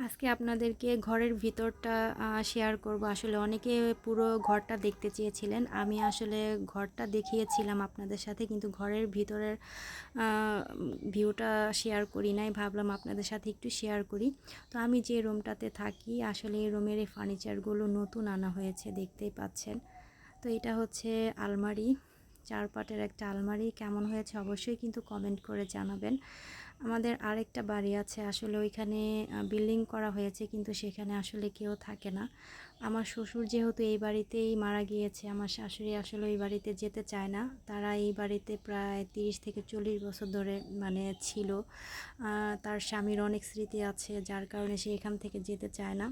আজকে আপনাদেরকে ঘরের ভিতরটা শেয়ার করব। আসলে অনেকে পুরো ঘরটা দেখতে চেয়েছিলেন। আমি আসলে ঘরটা দেখিয়েছিলাম আপনাদের সাথে, কিন্তু ঘরের ভিতরের ভিউটা শেয়ার করি নাই। ভাবলাম আপনাদের সাথে একটু শেয়ার করি। তো আমি যে রুমটাতে থাকি, আসলে এই রুমের এই ফার্নিচারগুলো নতুন আনা হয়েছে, দেখতেই পাচ্ছেন। তো এটা হচ্ছে আলমারি, 4 পাটের একটা আলমারি। কেমন হয়েছে অবশ্যই কিন্তু কমেন্ট করে জানাবেন। আমাদের আরেকটা বাড়ি আছে, আসলে ওইখানে বিল্ডিং করা হয়েছে, কিন্তু সেখানে আসলে কেউ থাকে না। আমার শ্বশুর যেহেতু এই বাড়িতেই মারা গিয়েছে, আমার শাশুড়ি আসলে ওই বাড়িতে যেতে চায় না। তারা এই বাড়িতে প্রায় 30 থেকে 40 বছর ধরে ছিল। তার স্বামীর অনেক স্মৃতি আছে, যার কারণে সে এখান থেকে যেতে চায় না।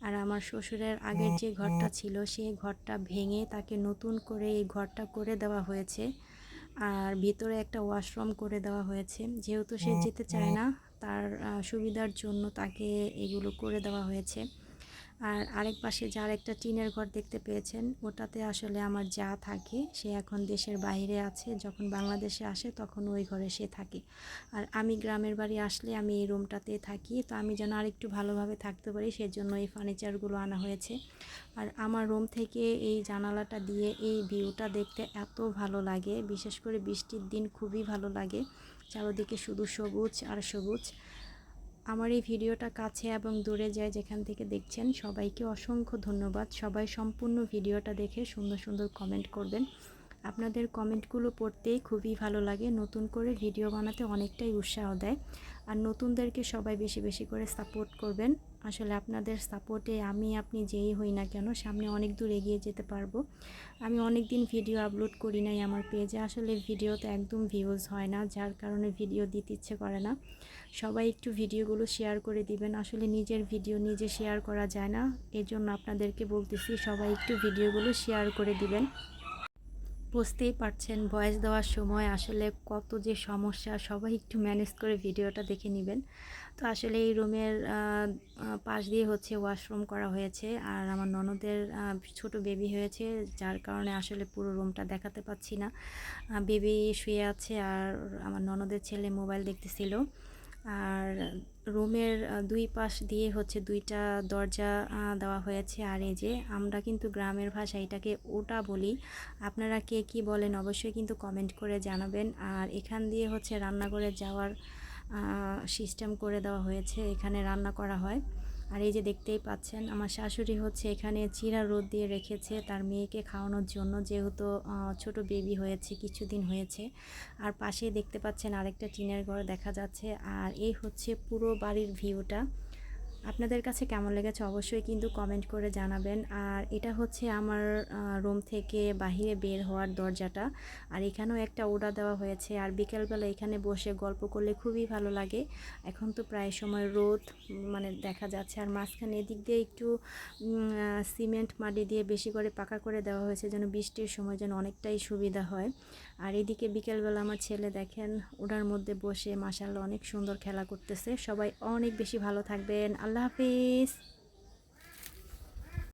আর আমার শ্বশুরের আগের যে ঘরটা ছিল, সেই ঘরটা ভেঙে তাকে নতুন করে এই ঘরটা করে দেওয়া হয়েছে। আর ভিতরে একটা ওয়াশরুম করে দেওয়া হয়েছে। যেহেতু সে যেতে চায় না, তার সুবিধার জন্য তাকে এগুলো করে দেওয়া হয়েছে। আর আরেক পাশে যার একটা টিনের ঘর দেখতে পেয়েছেন, ওটাতে আসলে আমার যা থাকে। সে এখন দেশের বাইরে আছে, যখন বাংলাদেশে আসে তখন ওই ঘরে সে থাকে। আর আমি গ্রামের বাড়ি আসলে আমি এই রুমটাতে থাকি। তো আমি যেন আরেকটু ভালোভাবে থাকতে পারি, সেজন্য এই ফার্নিচারগুলো আনা হয়েছে। আর আমার রুম থেকে এই জানালাটা দিয়ে এই ভিউটা দেখতে এত ভালো লাগে, বিশেষ করে বৃষ্টির দিন খুবই ভালো লাগে। চারদিকে শুধু সবুজ আর সবুজ। আমার এই ভিডিওটা কাছে এবং দূরে যায় যেখান থেকে দেখছেন, সবাইকে অসংখ্য ধন্যবাদ। সবাই সম্পূর্ণ ভিডিওটা দেখে সুন্দর সুন্দর কমেন্ট করবেন। আপনাদের কমেন্টগুলো পড়তেই খুবই ভালো লাগে, নতুন করে ভিডিও বানাতে অনেকটাই উৎসাহ দেয়। আর নতুনদেরকে সবাই বেশি বেশি করে সাপোর্ট করবেন। আসলে আপনাদের সাপোর্টে আপনি যেই হই না কেন, সামনে অনেক দূর এগিয়ে যেতে পারবো। আমি অনেক দিন ভিডিও আপলোড করি নাই আমার পেজে। আসলে ভিডিওতে একদম ভিউজ হয় না, যার কারণে ভিডিও দিতে ইচ্ছে করে না। সবাই একটু ভিডিওগুলো শেয়ার করে দিবেন। আসলে নিজের ভিডিও নিজে শেয়ার করা যায় না, এজন্য আপনাদেরকে বলতেছি সবাই একটু ভিডিওগুলো শেয়ার করে দিবেন। বুঝতেই পারছেন ভয়েস দেওয়ার সময় আসলে কত যে সমস্যা, সবাই একটু ম্যানেজ করে ভিডিওটা দেখে নেবেন। তো আসলে এই রুমের পাশ দিয়ে হচ্ছে ওয়াশরুম করা হয়েছে। আর আমার ননদের ছোট বেবি হয়েছে, যার কারণে আসলে পুরো রুমটা দেখাতে পাচ্ছি না। বেবি শুয়ে আছে আর আমার ননদের ছেলে মোবাইল দেখতেছিল। আর রুমের দুই পাশ দিয়ে হচ্ছে দুইটা দরজা দেওয়া হয়েছে। আর এই যে আমরা কিন্তু গ্রামের ভাষায় এটাকে ওটা বলি, আপনারা কে কী বলেন অবশ্যই কিন্তু কমেন্ট করে জানাবেন। আর এখান দিয়ে হচ্ছে রান্নাঘরে যাওয়ার সিস্টেম করে দেওয়া হয়েছে, এখানে রান্না করা হয়। আর এই যে দেখতেই পাচ্ছেন, আমার শাশুড়ি হচ্ছে এখানে চিরা রোদ দিয়ে রেখেছে তার মেয়েকে খাওয়ানোর জন্য, যেহেতু ছোট বেবি হয়েছে, কিছুদিন হয়েছে। আর পাশেই দেখতে পাচ্ছেন আরেকটা টিনের ঘর দেখা যাচ্ছে। আর এই হচ্ছে পুরো বাড়ির ভিউটা। আপনাদের কাছে কেমন লেগেছে অবশ্যই কিন্তু কমেন্ট করে জানাবেন। আর এটা হচ্ছে আমার রুম থেকে বাহিরে বের হওয়ার দরজাটা। আর এখানেও একটা ওড়া দেওয়া হয়েছে। আর বিকেলবেলা এখানে বসে গল্প করলে খুবই ভালো লাগে। এখন তো প্রায় সময় রোদ দেখা যাচ্ছে। আর মাঝখানে এদিক দিয়ে একটু সিমেন্ট মাটি দিয়ে বেশি করে পাকা করে দেওয়া হয়েছে, যেন বৃষ্টির সময় যেন অনেকটাই সুবিধা হয়। আর এদিকে বিকেলবেলা আমার ছেলে দেখেন ওটার মধ্যে বসে মাশাআল্লাহ অনেক সুন্দর খেলা করতেছে। সবাই অনেক বেশি ভালো থাকবেন। আল্লাহ হাফিজ।